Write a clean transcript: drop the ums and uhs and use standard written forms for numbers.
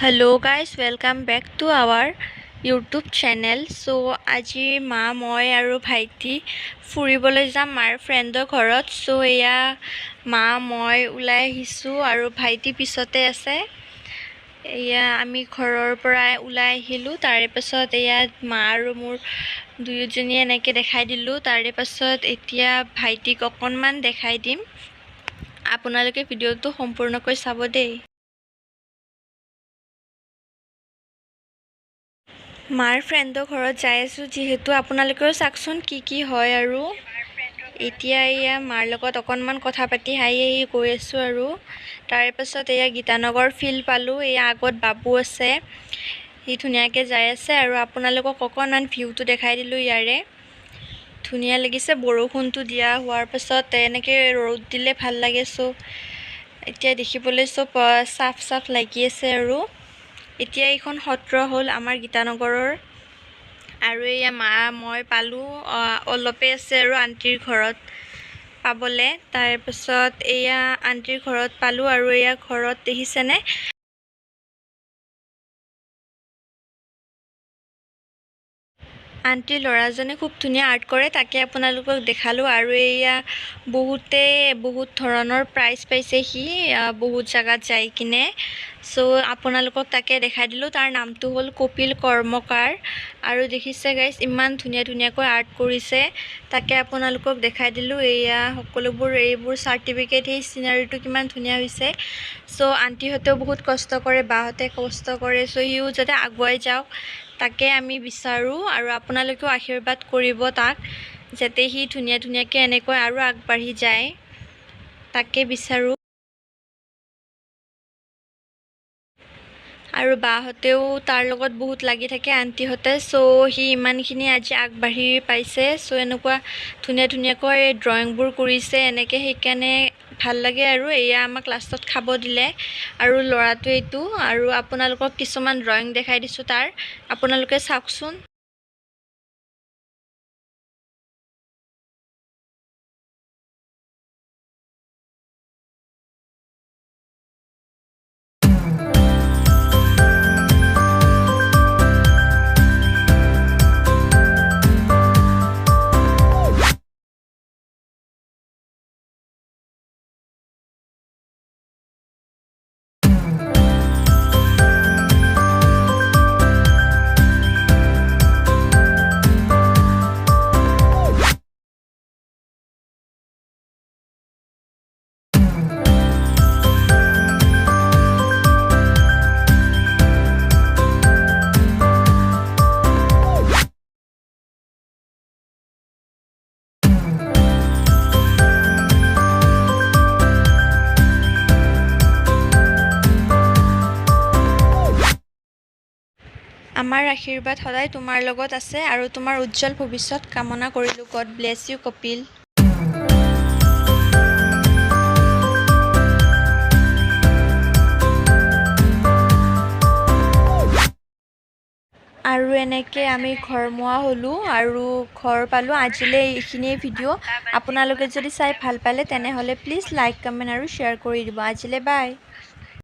Hello guys, welcome back to our YouTube channel. So আজি মা মই আৰু ভাইটি ফুৰিবলৈ যাম মাৰ ফ্ৰেণ্ডৰ ঘৰত. So এয়া মা মই ওলাই আহিছোঁ আৰু ভাইটি পিছতে আছে. এয়া আমি ঘৰৰ পৰা ওলাই আহিলোঁ. তাৰে পাছত এয়া মা আৰু মোৰ দুয়োজনীয়ে এনেকৈ দেখাই দিলোঁ. তাৰে পাছত এতিয়া ভাইটিক অকণমান দেখাই দিম. আপোনালোকে ভিডিঅ'টো সম্পূৰ্ণকৈ চাব দেই. মাৰ ফ্ৰেণ্ডৰ ঘৰত যাই আছোঁ যিহেতু আপোনালোকেও চাওকচোন কি হয় আৰু এতিয়া এয়া মাৰ লগত অকণমান কথা পাতি আহি গৈ আছোঁ আৰু তাৰে পাছত এয়া গীতানগৰ ফিল্ড পালোঁ. এয়া আগত বাবু আছে, সি ধুনীয়াকৈ যাই আছে আৰু আপোনালোকক অকণমান ভিউটো দেখাই দিলোঁ. ইয়াৰে ধুনীয়া লাগিছে. বৰষুণটো দিয়া হোৱাৰ পাছত এনেকৈ ৰ'দ দিলে ভাল লাগে. চ' এতিয়া দেখিবলৈ চব চাফ লাগি আছে আৰু এতিয়া এইখন সত্ৰ হ'ল আমাৰ গীতানগৰৰ আৰু এয়া মা মই পালোঁ অলপে আছে আৰু আণ্টিৰ ঘৰত পাবলৈ. তাৰপিছত এয়া আণ্টিৰ ঘৰত পালোঁ আৰু এয়া ঘৰত দেখিছেনে আণ্টিৰ ল'ৰাজনে খুব ধুনীয়া আৰ্ট কৰে, তাকে আপোনালোকক দেখালোঁ. আৰু এয়া বহুত ধৰণৰ প্ৰাইজ পাইছে সি বহুত জেগাত যাই কিনে. চ' আপোনালোকক তাকে দেখাই দিলোঁ. তাৰ নামটো হ'ল কপিল কৰ্মকাৰ আৰু দেখিছে গাইজ ইমান ধুনীয়াকৈ আৰ্ট কৰিছে, তাকে আপোনালোকক দেখাই দিলোঁ. এয়া সকলোবোৰ এইবোৰ চাৰ্টিফিকেট, সেই চিনাৰীটো কিমান ধুনীয়া হৈছে. চ' আণ্টিহঁতেও বহুত কষ্ট কৰে, বাহঁতে কষ্ট কৰে. চ' সিও যাতে আগুৱাই যাওক তাকে আমি বিচাৰোঁ আৰু আপোনালোকেও আশীৰ্বাদ কৰিব তাক, যাতে সি ধুনীয়াকৈ এনেকৈ আৰু আগবাঢ়ি যায় তাকে বিচাৰোঁ. আৰু বাহঁতেও তাৰ লগত বহুত লাগি থাকে আণ্টিহঁতে. চ' সি ইমানখিনি আজি আগবাঢ়ি পাইছে. চ' এনেকুৱা ধুনীয়াকৈ ড্ৰয়িংবোৰ কৰিছে এনেকৈ, সেইকাৰণে ভাল লাগে. আৰু এয়া আমাক লাষ্টত খাব দিলে আৰু ল'ৰাটো এইটো আৰু আপোনালোকক কিছুমান ড্ৰয়িং দেখাই দিছোঁ তাৰ, আপোনালোকে চাওকচোন. আমাৰ আশীৰ্বাদ সদায় তোমাৰ লগত আছে আৰু তোমাৰ উজ্জ্বল ভৱিষ্যত কামনা কৰিলোঁ. God bless you Kapil. আৰু এনেকৈ আমি ঘৰমুৱা হ'লোঁ আৰু ঘৰ পালোঁ. আজিলৈ এইখিনিয়ে ভিডিঅ'. আপোনালোকে যদি চাই ভাল পালে তেনেহ'লে প্লিজ লাইক, কমেণ্ট আৰু শ্বেয়াৰ কৰি দিব. আজিলৈ বাই.